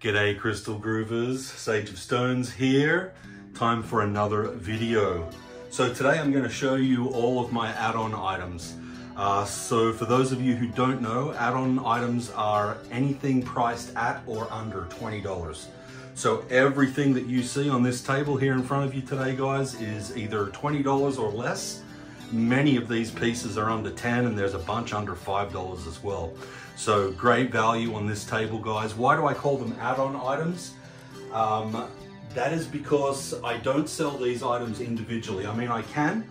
G'day Crystal Groovers, Sage of Stones here. Time for another video. So today I'm going to show you all of my add-on items. So for those of you who don't know, add-on items are anything priced at or under $20. So everything that you see on this table here in front of you today, guys, is either $20 or less. Many of these pieces are under 10 and there's a bunch under $5 as well. So great value on this table, guys. Why do I call them add-on items? That is because I don't sell these items individually. I mean, I can,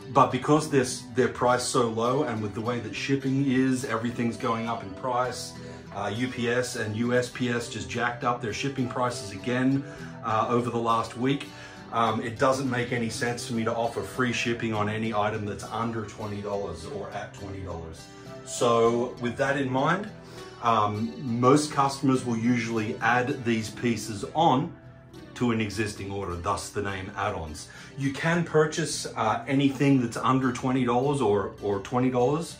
but because they're priced so low, and with the way that shipping is, everything's going up in price. UPS and USPS just jacked up their shipping prices again over the last week. It doesn't make any sense for me to offer free shipping on any item that's under $20 or at $20. So with that in mind, most customers will usually add these pieces on to an existing order, thus the name add-ons. You can purchase anything that's under $20 or $20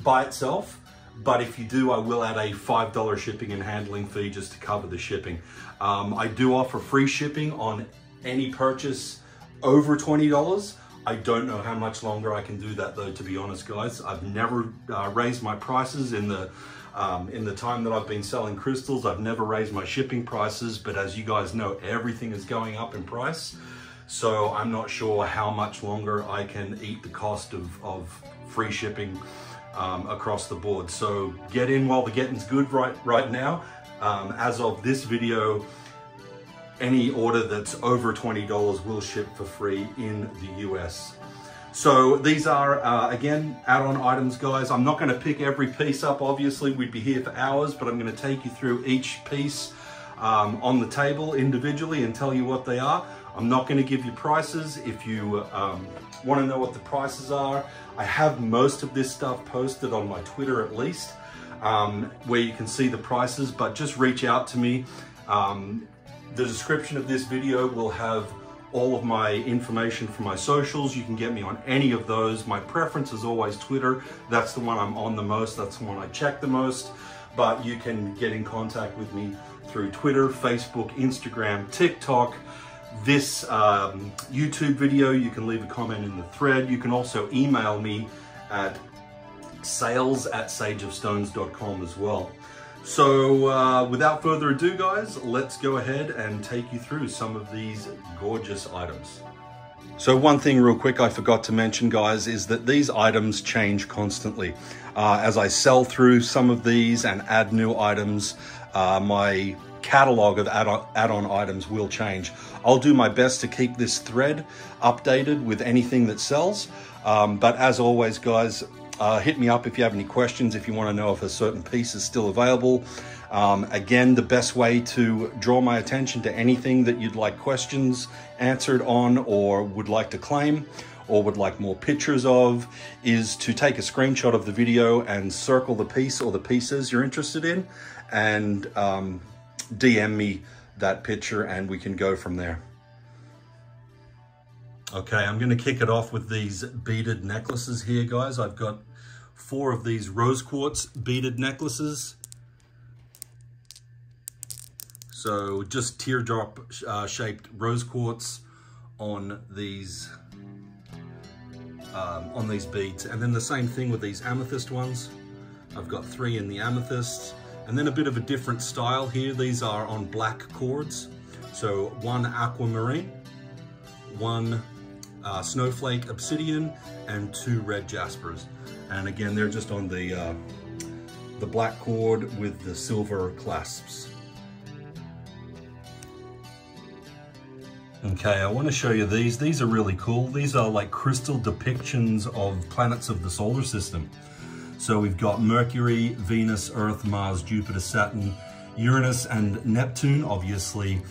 by itself, but if you do, I will add a $5 shipping and handling fee just to cover the shipping. I do offer free shipping on any purchase over $20. I don't know how much longer I can do that though, to be honest, guys. I've never raised my prices in the time that I've been selling crystals. I've never raised my shipping prices, but as you guys know, everything is going up in price. So I'm not sure how much longer I can eat the cost of free shipping across the board. So get in while the getting's good right now. As of this video, any order that's over $20 will ship for free in the US. So these are, again, add-on items, guys. I'm not gonna pick every piece up, obviously, we'd be here for hours, but I'm gonna take you through each piece on the table individually and tell you what they are. I'm not gonna give you prices. If you wanna know what the prices are, I have most of this stuff posted on my Twitter at least, where you can see the prices, but just reach out to me. The description of this video will have all of my information for my socials. You can get me on any of those. My preference is always Twitter. That's the one I'm on the most. That's the one I check the most. But you can get in contact with me through Twitter, Facebook, Instagram, TikTok. This YouTube video, you can leave a comment in the thread. You can also email me at sales@sageofstones.com as well. So without further ado, guys, let's go ahead and take you through some of these gorgeous items. So one thing real quick I forgot to mention, guys, is that these items change constantly. As I sell through some of these and add new items, my catalog of add-on items will change. I'll do my best to keep this thread updated with anything that sells. But as always, guys, hit me up if you have any questions, if you want to know if a certain piece is still available. Again, the best way to draw my attention to anything that you'd like questions answered on, or would like to claim, or would like more pictures of, is to take a screenshot of the video and circle the piece or the pieces you're interested in, and DM me that picture and we can go from there. Okay, I'm gonna kick it off with these beaded necklaces here, guys. I've got 4 of these rose quartz beaded necklaces. So just teardrop shaped rose quartz on these beads. And then the same thing with these amethyst ones. I've got 3 in the amethyst. And then a bit of a different style here. These are on black cords. So 1 aquamarine, 1 snowflake obsidian, and 2 red jaspers. And again, they're just on the black cord with the silver clasps. Okay, I want to show you these. These are really cool. These are like crystal depictions of planets of the solar system. So we've got Mercury, Venus, Earth, Mars, Jupiter, Saturn, Uranus, and Neptune. Obviously,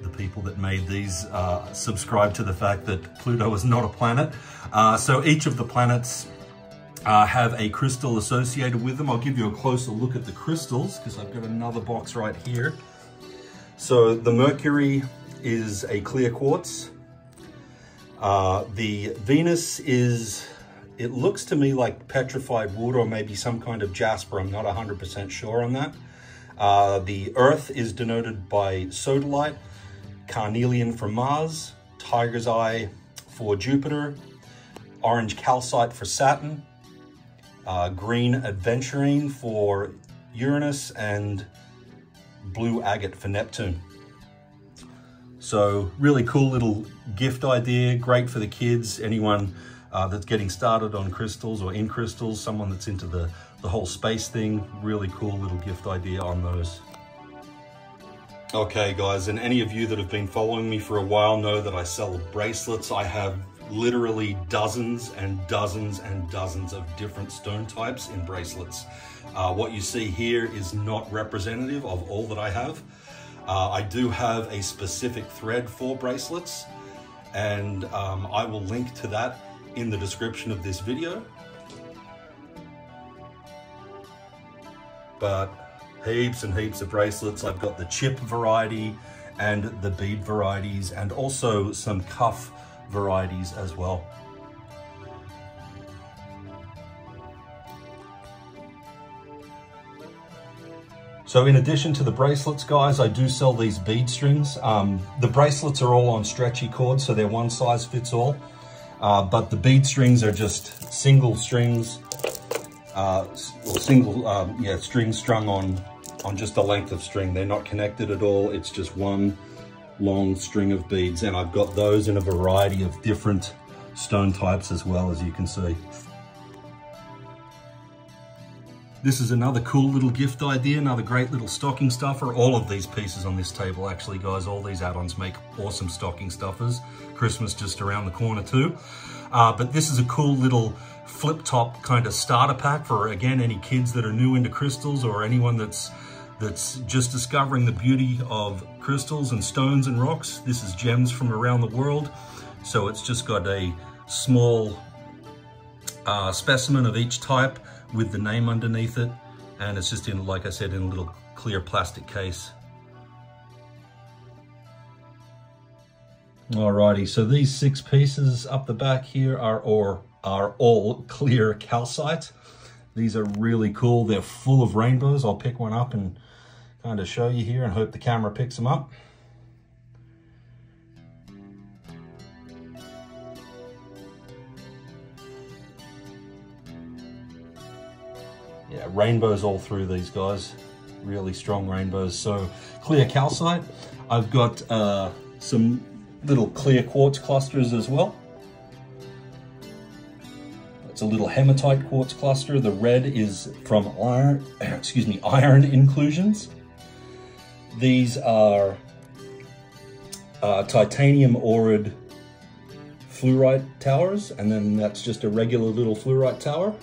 the people that made these subscribe to the fact that Pluto is not a planet. So each of the planets have a crystal associated with them. I'll give you a closer look at the crystals because I've got another box right here. So the Mercury is a clear quartz. The Venus is, it looks to me like petrified wood or maybe some kind of jasper. I'm not 100% sure on that. The Earth is denoted by sodalite, carnelian for Mars, tiger's eye for Jupiter, orange calcite for Saturn, green aventurine for Uranus, and blue agate for Neptune. So really cool little gift idea, great for the kids, anyone that's getting started on crystals or in crystals, someone that's into the whole space thing. Really cool little gift idea on those. Okay guys, and any of you that have been following me for a while know that I sell bracelets. I have literally dozens and dozens and dozens of different stone types in bracelets. What you see here is not representative of all that I have. I do have a specific thread for bracelets, and I will link to that in the description of this video. But heaps and heaps of bracelets. I've got the chip variety and the bead varieties, and also some cuff varieties as well. So in addition to the bracelets, guys, I do sell these bead strings. The bracelets are all on stretchy cords, so they're one size fits all. But the bead strings are just single strings, strings strung on just a length of string. They're not connected at all. It's just one long string of beads, and I've got those in a variety of different stone types as well, as you can see. This is another cool little gift idea, another great little stocking stuffer. All of these pieces on this table, actually, guys, all these add-ons make awesome stocking stuffers. Christmas just around the corner too. But this is a cool little flip top kind of starter pack for, again, any kids that are new into crystals, or anyone that's just discovering the beauty of crystals and stones and rocks. This is gems from around the world. So it's just got a small specimen of each type with the name underneath it. And it's just in, like I said, in a little clear plastic case. Alrighty, so these 6 pieces up the back here are all clear calcite. These are really cool. They're full of rainbows. I'll pick one up and kind of show you here and hope the camera picks them up. Yeah, rainbows all through these guys. Really strong rainbows. So clear calcite. I've got some little clear quartz clusters as well. It's a little hematite quartz cluster. The red is from iron, iron inclusions. These are titanium aurid fluorite towers, and then that's just a regular little fluorite tower.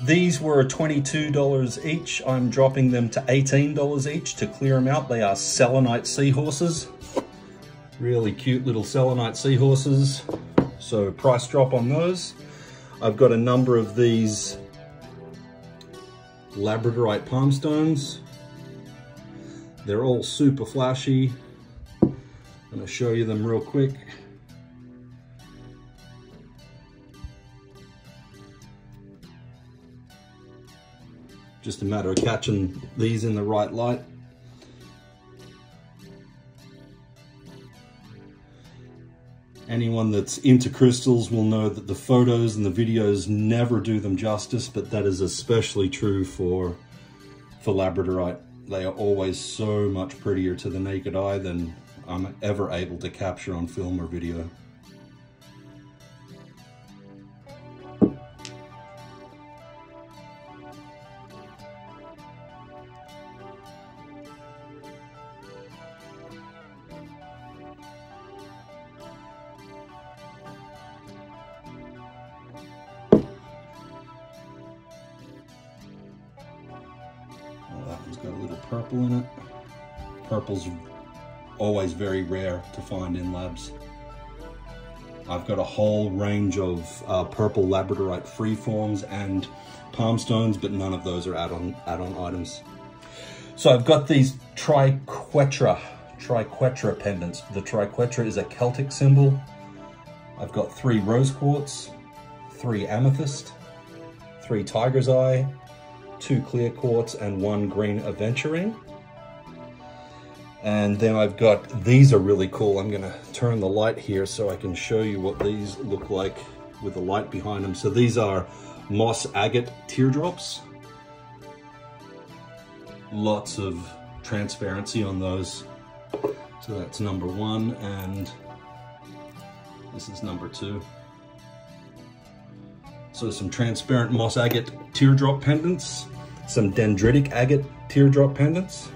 These were $22 each. I'm dropping them to $18 each to clear them out. They are selenite seahorses. Really cute little selenite seahorses. So price drop on those. I've got a number of these labradorite palm stones. They're all super flashy. I'm going to show you them real quick. Just a matter of catching these in the right light. Anyone that's into crystals will know that the photos and the videos never do them justice, but that is especially true for labradorite. They are always so much prettier to the naked eye than I'm ever able to capture on film or video. That one's got a little purple in it. Purple's always very rare to find in labs. I've got a whole range of purple labradorite freeforms and palm stones, but none of those are add-on items. So I've got these triquetra pendants. The triquetra is a Celtic symbol. I've got 3 rose quartz, 3 amethyst, 3 tiger's eye, 2 clear quartz, and 1 green aventurine. And then I've got, these are really cool. I'm gonna turn the light here so I can show you what these look like with the light behind them. So these are moss agate teardrops. Lots of transparency on those. So that's number 1, and this is number 2. So some transparent moss agate teardrop pendants, some dendritic agate teardrop pendants,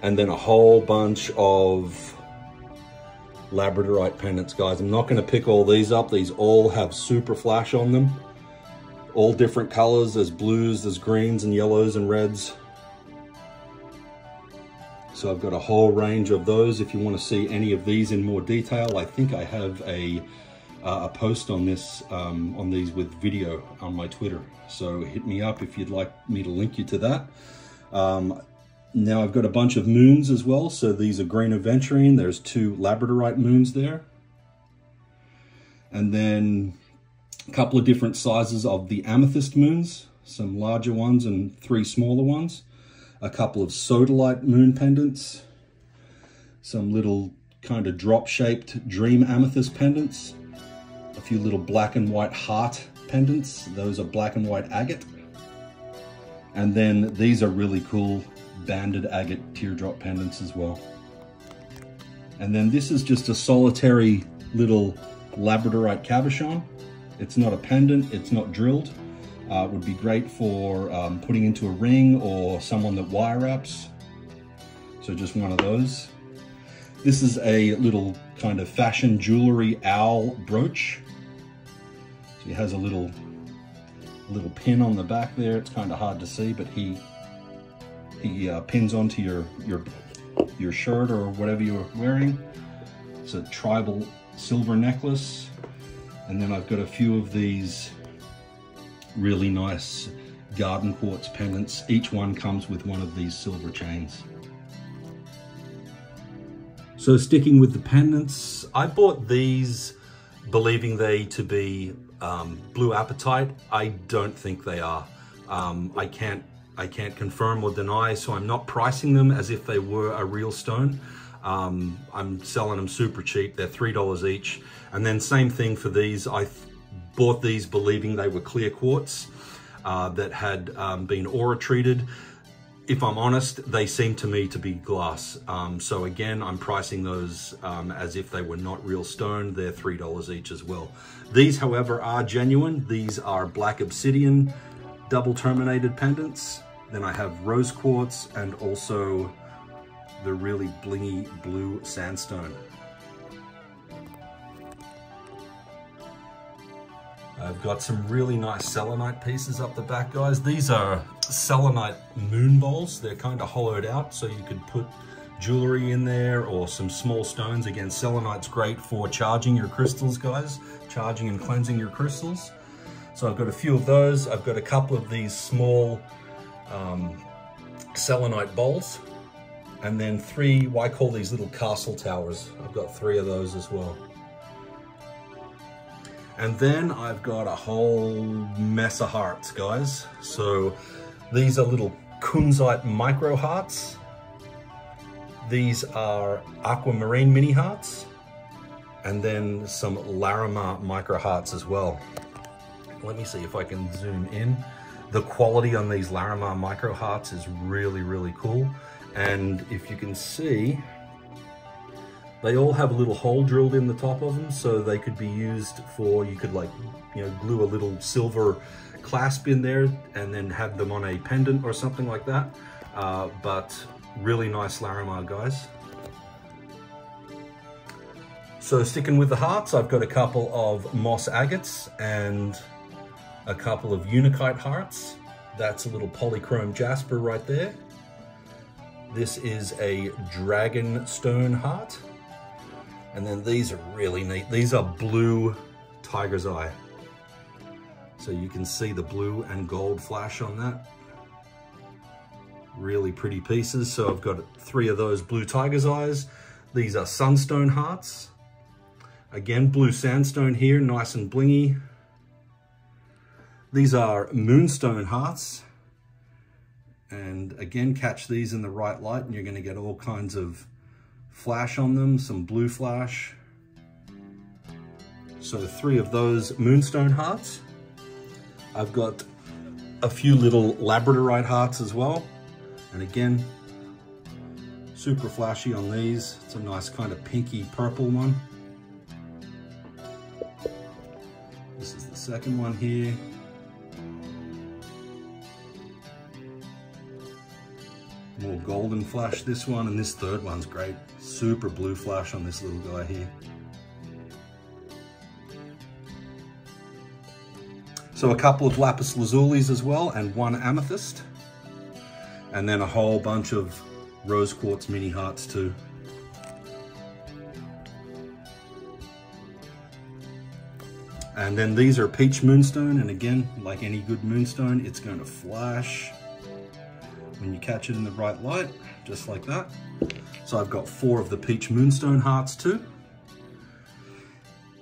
and then a whole bunch of labradorite pendants, guys. I'm not gonna pick all these up. These all have super flash on them. All different colors. There's blues, there's greens and yellows and reds. So I've got a whole range of those. If you want to see any of these in more detail, I think I have a post on this, on these with video on my Twitter. So hit me up if you'd like me to link you to that. Now I've got a bunch of moons as well. So these are green aventurine. There's 2 labradorite moons there. And then a couple of different sizes of the amethyst moons, some larger ones and 3 smaller ones. A couple of sodalite moon pendants, some little kind of drop-shaped dream amethyst pendants, a few little black and white heart pendants. Those are black and white agate. And then these are really cool banded agate teardrop pendants as well. And then this is just a solitary little labradorite cabochon. It's not a pendant, it's not drilled. Would be great for putting into a ring or someone that wire wraps. So just one of those. This is a little kind of fashion jewelry owl brooch. So it has a little pin on the back there. It's kind of hard to see, but he pins onto your shirt or whatever you're wearing. It's a tribal silver necklace. And then I've got a few of these really nice garden quartz pendants. Each one comes with one of these silver chains. So sticking with the pendants, I bought these believing they to be blue apatite. I don't think they are. I can't confirm or deny, so I'm not pricing them as if they were a real stone. I'm selling them super cheap. They're $3 each. And then same thing for these. I bought these believing they were clear quartz that had been aura treated. If I'm honest, they seem to me to be glass. So again, I'm pricing those as if they were not real stone. They're $3 each as well. These, however, are genuine. These are black obsidian double terminated pendants. Then I have rose quartz and also the really blingy blue sandstone. I've got some really nice selenite pieces up the back, guys. These are selenite moon bowls. They're kind of hollowed out, so you could put jewelry in there or some small stones. Again, selenite's great for charging your crystals, guys. Charging and cleansing your crystals. So I've got a few of those. I've got a couple of these small selenite bowls. And then 3, what I call these little castle towers. I've got 3 of those as well. And then I've got a whole mess of hearts, guys. So these are little kunzite micro hearts. These are aquamarine mini hearts. And then some Larimar micro hearts as well. Let me see if I can zoom in. The quality on these Larimar micro hearts is really, really cool. And if you can see, they all have a little hole drilled in the top of them, so they could be used for, you could like, you know, glue a little silver clasp in there and then have them on a pendant or something like that. But really nice Larimar, guys. So sticking with the hearts, I've got a couple of moss agates and a couple of Unakite hearts. That's a little polychrome jasper right there. This is a dragon stone heart. And then these are really neat. These are blue tiger's eye. So you can see the blue and gold flash on that. Really pretty pieces. So I've got 3 of those blue tiger's eyes. These are sunstone hearts. Again, blue sandstone here, nice and blingy. These are moonstone hearts. And again, catch these in the right light and you're going to get all kinds of flash on them, some blue flash. So 3 of those moonstone hearts. I've got a few little labradorite hearts as well. And again, super flashy on these. It's a nice kind of pinky purple one. This is the second one here. More golden flash this one, and this third one's great. Super blue flash on this little guy here. So a couple of lapis lazulis as well, and 1 amethyst. And then a whole bunch of rose quartz mini hearts too. And then these are peach moonstone, and again, like any good moonstone, it's going to flash when you catch it in the right light, just like that. So I've got 4 of the peach moonstone hearts too.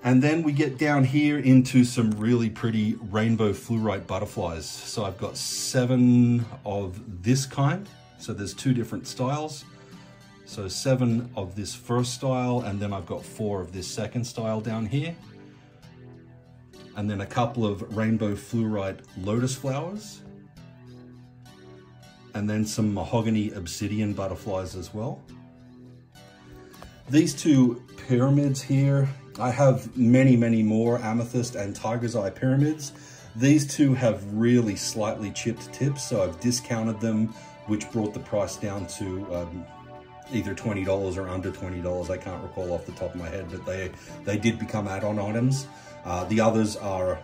And then we get down here into some really pretty rainbow fluorite butterflies. So I've got 7 of this kind. So there's 2 different styles. So 7 of this first style, and then I've got 4 of this second style down here. And then a couple of rainbow fluorite lotus flowers. And then some mahogany obsidian butterflies as well. These 2 pyramids here, I have many, many more amethyst and tiger's eye pyramids. These 2 have really slightly chipped tips, so I've discounted them, which brought the price down to either $20 or under $20. I can't recall off the top of my head, but they did become add-on items. The others are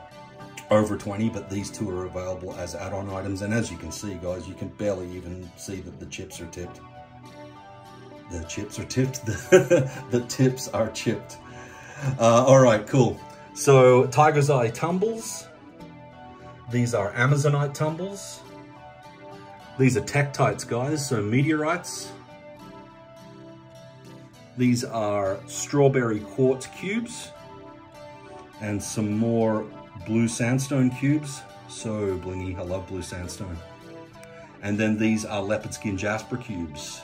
over 20, but these 2 are available as add-on items. And as you can see, guys, you can barely even see that the chips are tipped. The chips are tipped. The tips are chipped. All right, cool. So tiger's eye tumbles. These are amazonite tumbles. These are tektites, guys, so meteorites. These are strawberry quartz cubes and some more blue sandstone cubes. So blingy, I love blue sandstone. And then these are leopard skin jasper cubes.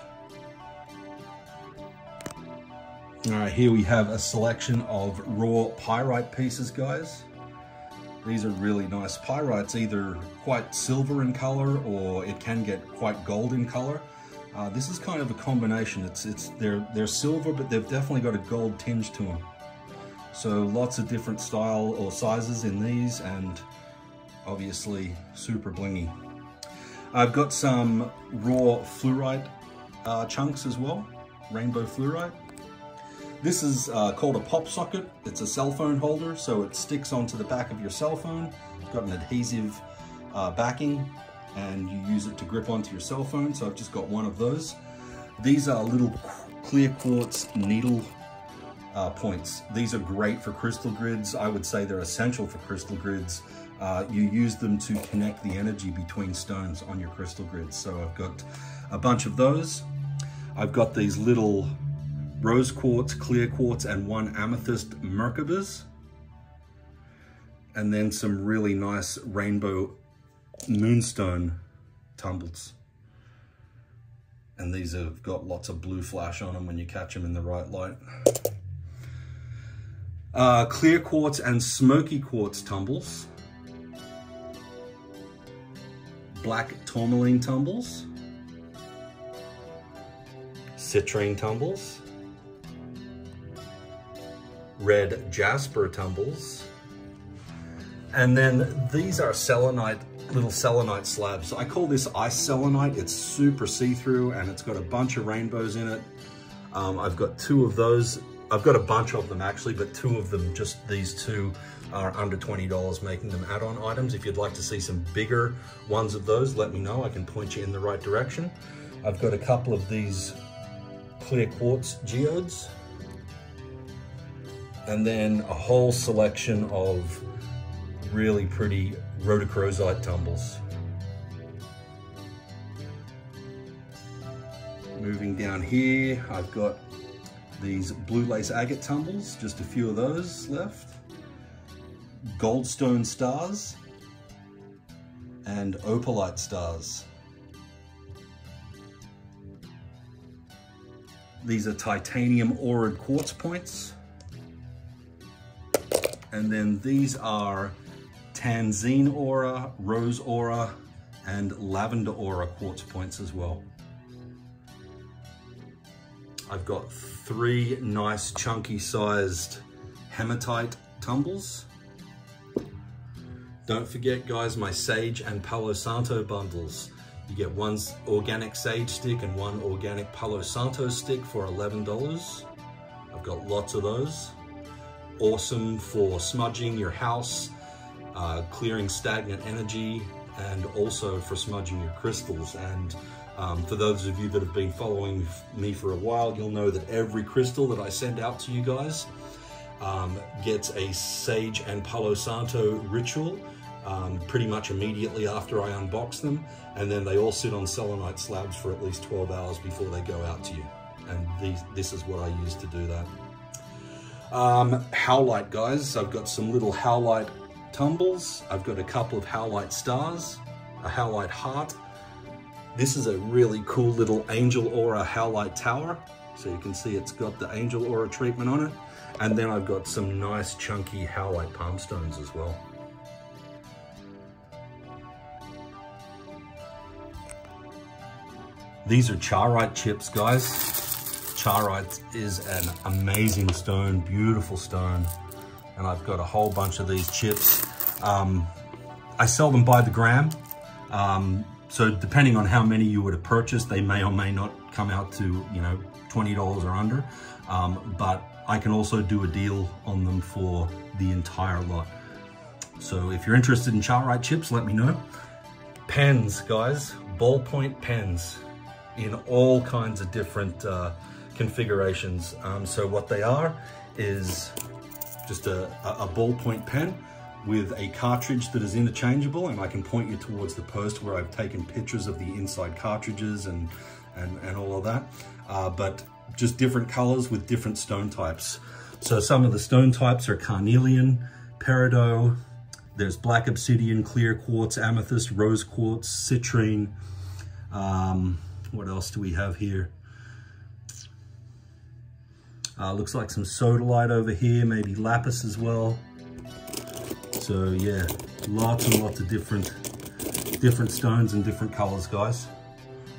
All right, here we have a selection of raw pyrite pieces, guys. These are really nice pyrites, either quite silver in color or it can get quite gold in color. This is kind of a combination. They're silver, but they've definitely got a gold tinge to them. So lots of different style or sizes in these, and obviously super blingy. I've got some raw fluorite chunks as well, rainbow fluorite. This is called a pop socket. It's a cell phone holder, so it sticks onto the back of your cell phone. It's got an adhesive backing, and you use it to grip onto your cell phone. So I've just got 1 of those. These are little clear quartz needle points. These are great for crystal grids. I would say they're essential for crystal grids. You use them to connect the energy between stones on your crystal grids. So I've got a bunch of those. I've got these little rose quartz, clear quartz, and 1 amethyst Merkabas. And then some really nice rainbow moonstone tumbles. And these have got lots of blue flash on them when you catch them in the right light. Clear quartz and smoky quartz tumbles. Black tourmaline tumbles. Citrine tumbles. Red jasper tumbles. And then these are selenite, little selenite slabs. I call this ice selenite. It's super see-through and it's got a bunch of rainbows in it. I've got 2 of those. I've got a bunch of them actually, but 2 of them, just these 2, are under $20, making them add-on items. If you'd like to see some bigger ones of those, let me know. I can point you in the right direction. I've got a couple of these clear quartz geodes. And then a whole selection of really pretty rhodochrosite tumbles. Moving down here, I've got these blue lace agate tumbles, just a few of those left. Goldstone stars. and opalite stars. These are titanium auraed quartz points. And then these are Tanzine aura, rose aura, and lavender aura quartz points as well. I've got 3 nice chunky sized hematite tumbles. Don't forget guys, my sage and Palo Santo bundles. You get 1 organic sage stick and 1 organic Palo Santo stick for $11. I've got lots of those. Awesome for smudging your house, clearing stagnant energy, and also for smudging your crystals. And for those of you that have been following me for a while, you'll know that every crystal that I send out to you guys gets a sage and Palo Santo ritual pretty much immediately after I unbox them, and then they all sit on selenite slabs for at least 12 hours before they go out to you. And this is what I use to do that. Howlite guys, I've got some little howlite tumbles. I've got a couple of howlite stars, a howlite heart. This is a really cool little angel aura howlite tower. So you can see it's got the angel aura treatment on it. And then I've got some nice chunky howlite palm stones as well. These are charoite chips, guys. Charoite is an amazing stone, beautiful stone. And I've got a whole bunch of these chips. I sell them by the gram. So depending on how many you would have purchased, they may or may not come out to, you know, $20 or under. But I can also do a deal on them for the entire lot. So if you're interested in charoite chips, let me know. Pens, guys, ballpoint pens in all kinds of different configurations. So what they are is just a ballpoint pen with a cartridge that is interchangeable, and I can point you towards the post where I've taken pictures of the inside cartridges and all of that. But just different colors with different stone types. So some of the stone types are carnelian, peridot, there's black obsidian, clear quartz, amethyst, rose quartz, citrine. What else do we have here? Looks like some sodalite over here, maybe lapis as well. So yeah, lots and lots of different stones and different colors, guys.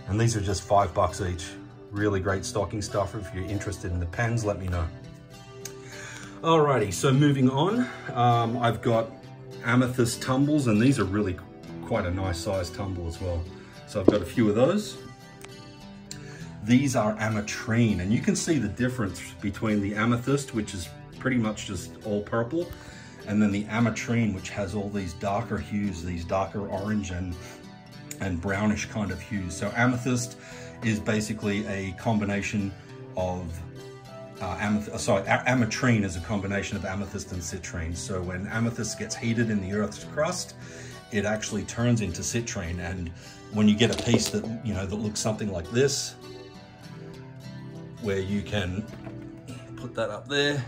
And these are just $5 each. Really great stocking stuffer. If you're interested in the pens, let me know. Alrighty, so moving on, I've got amethyst tumbles, and these are really quite a nice size tumble as well. So I've got a few of those. These are ametrine, and you can see the difference between the amethyst, which is pretty much just all purple, and then the ametrine, which has all these darker hues, these darker orange and brownish kind of hues. So amethyst is basically a combination of ametrine is a combination of amethyst and citrine. So when amethyst gets heated in the Earth's crust, it actually turns into citrine. And when you get a piece that, you know, that looks something like this, where you can put that up there,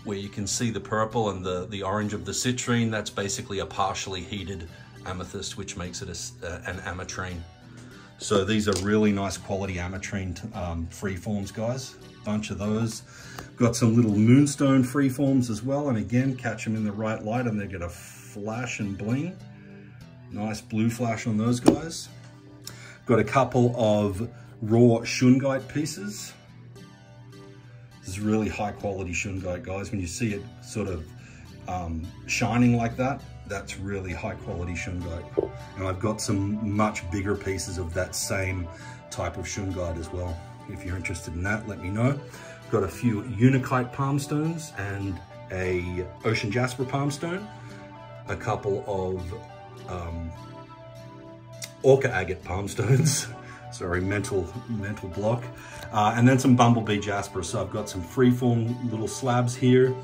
where you can see the purple and the orange of the citrine, that's basically a partially heated amethyst, which makes it an ametrine. So these are really nice quality ametrine freeforms, guys. Bunch of those. Got some little moonstone freeforms as well, and again, catch them in the right light and they get a flash and bling. Nice blue flash on those guys. Got a couple of raw shungite pieces. This is really high quality shungite, guys. When you see it sort of shining like that, that's really high quality shungite. And I've got some much bigger pieces of that same type of shungite as well. If you're interested in that, let me know. Got a few unikite palm stones and a ocean jasper palm stone, a couple of orca agate palm stones. Sorry, mental block. And then some bumblebee jasper. So I've got some freeform little slabs here,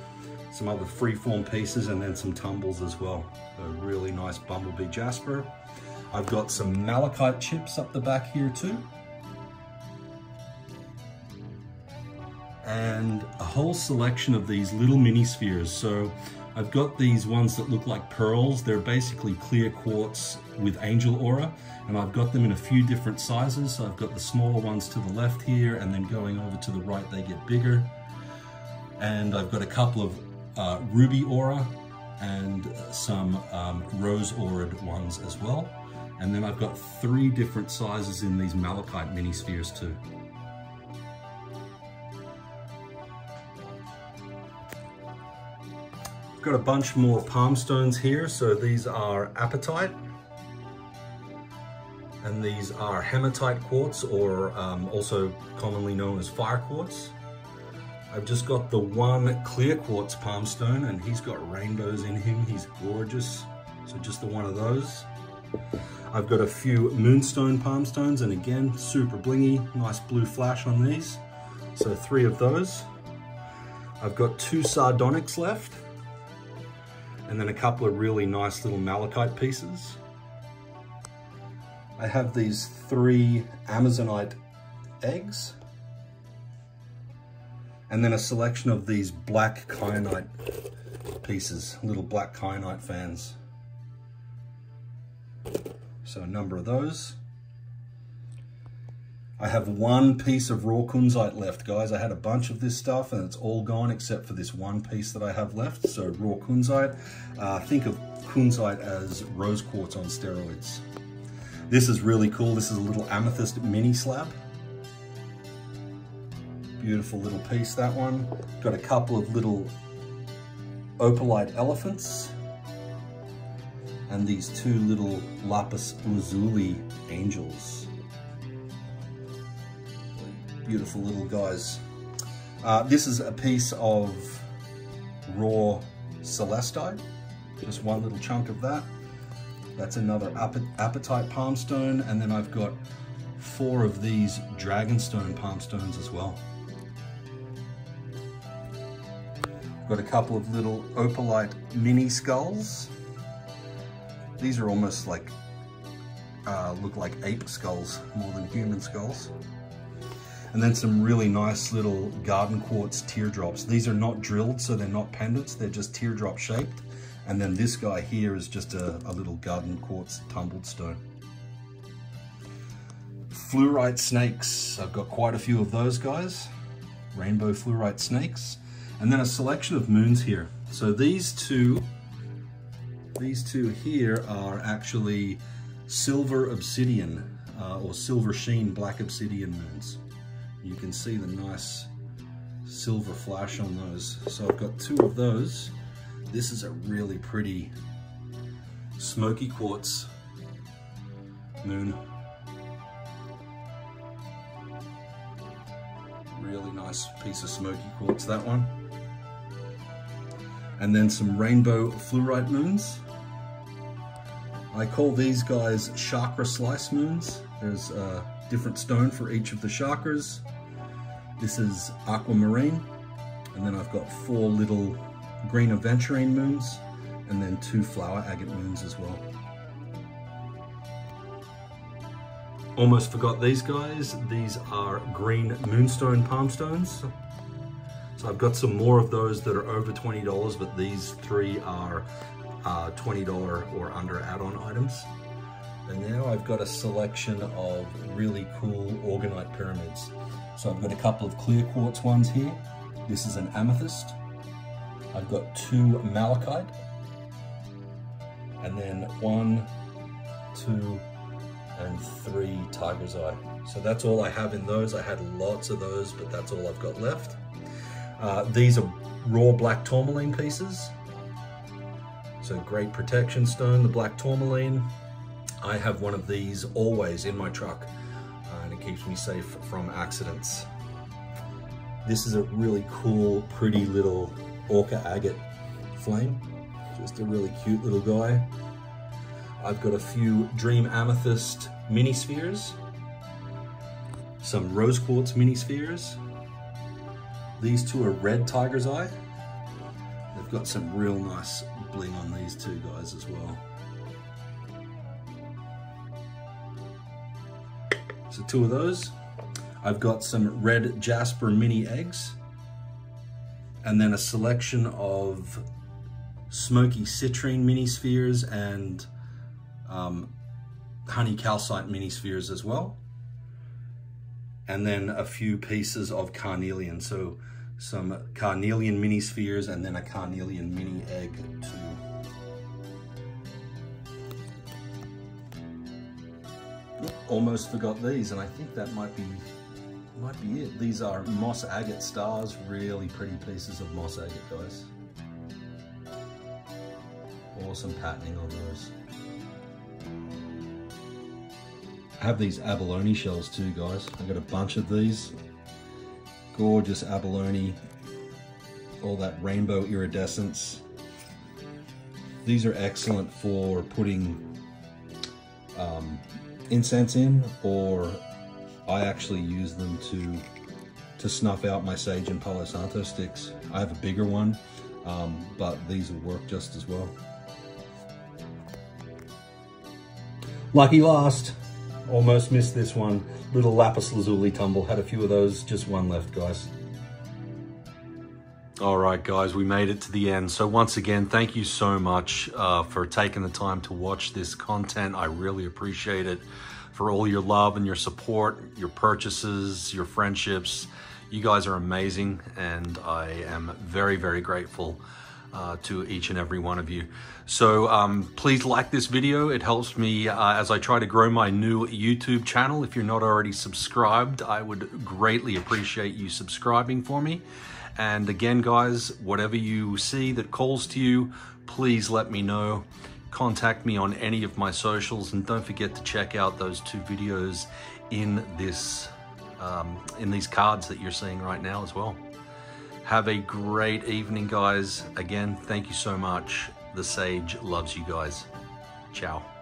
some other freeform pieces, and then some tumbles as well. A really nice bumblebee jasper. I've got some malachite chips up the back here too. And a whole selection of these little mini spheres. So I've got these ones that look like pearls. They're basically clear quartz with angel aura, and I've got them in a few different sizes. So I've got the smaller ones to the left here, and then going over to the right they get bigger. And I've got a couple of ruby aura and some rose aura'd ones as well. And then I've got 3 different sizes in these malachite mini spheres too. Got a bunch more palm stones here. So these are apatite, and these are hematite quartz, or also commonly known as fire quartz. I've just got the one clear quartz palm stone, and he's got rainbows in him. He's gorgeous. So just the one of those. I've got a few moonstone palm stones, and again, super blingy, nice blue flash on these. So 3 of those. I've got 2 sardonyx left, and then a couple of really nice little malachite pieces. I have these 3 amazonite eggs, and then a selection of these black kyanite pieces, little black kyanite fans. So a number of those. I have 1 piece of raw kunzite left, guys. I had a bunch of this stuff and it's all gone except for this 1 piece that I have left. So raw kunzite. Think of kunzite as rose quartz on steroids. This is really cool. This is a little amethyst mini slab. Beautiful little piece, that one. Got a couple of little opalite elephants. And these 2 little lapis lazuli angels. Beautiful little guys. This is a piece of raw celestite, just 1 little chunk of that. That's another apatite palm stone, and then I've got 4 of these dragonstone palm stones as well. Got a couple of little opalite mini skulls. These are almost like, look like ape skulls more than human skulls. And then some really nice little garden quartz teardrops. These are not drilled, so they're not pendants, they're just teardrop shaped. And then this guy here is just a little garden quartz tumbled stone. Fluorite snakes, I've got quite a few of those guys. Rainbow fluorite snakes. And then a selection of moons here. So these two here are actually silver obsidian, or silver sheen black obsidian moons. You can see the nice silver flash on those. So I've got 2 of those. This is a really pretty smoky quartz moon. Really nice piece of smoky quartz, that one. And then some rainbow fluorite moons. I call these guys chakra slice moons. There's a different stone for each of the chakras. This is aquamarine, and then I've got 4 little green aventurine moons, and then 2 flower agate moons as well. Almost forgot these guys. These are green moonstone palm stones. So I've got some more of those that are over $20, but these 3 are $20 or under add-on items. And now I've got a selection of really cool orgonite pyramids. So I've got a couple of clear quartz ones here. This is an amethyst. I've got 2 malachite. And then 1, 2, and 3 tiger's eye. So that's all I have in those. I had lots of those, but that's all I've got left. These are raw black tourmaline pieces. So great protection stone, the black tourmaline. I have one of these always in my truck, and it keeps me safe from accidents. This is a really cool, pretty little orca agate flame. Just a really cute little guy. I've got a few dream amethyst mini spheres, some rose quartz mini spheres. These 2 are red tiger's eye. They've got some real nice bling on these 2 guys as well. So 2 of those. I've got some red jasper mini eggs, and then a selection of smoky citrine mini spheres and honey calcite mini spheres as well. And then a few pieces of carnelian. So some carnelian mini spheres and then a carnelian mini egg too. Almost forgot these, and I think that might be it. These are moss agate stars, really pretty pieces of moss agate, guys. Awesome patterning on those. I have these abalone shells too, guys. I've got a bunch of these. Gorgeous abalone, all that rainbow iridescence. These are excellent for putting incense in, or I actually use them to snuff out my sage and Palo Santo sticks. I have a bigger one, but these will work just as well. Lucky last. Almost missed this one. Little lapis lazuli tumble. Had a few of those, just one left, guys. All right, guys, we made it to the end. So once again, thank you so much for taking the time to watch this content. I really appreciate it. For all your love and your support, your purchases, your friendships. You guys are amazing, and I am very, very grateful to each and every one of you. So please like this video. It helps me as I try to grow my new YouTube channel. If you're not already subscribed, I would greatly appreciate you subscribing for me. And again, guys, whatever you see that calls to you, please let me know. Contact me on any of my socials, and don't forget to check out those 2 videos in this in these cards that you're seeing right now as well. Have a great evening, guys. Again, thank you so much. The Sage loves you guys. Ciao.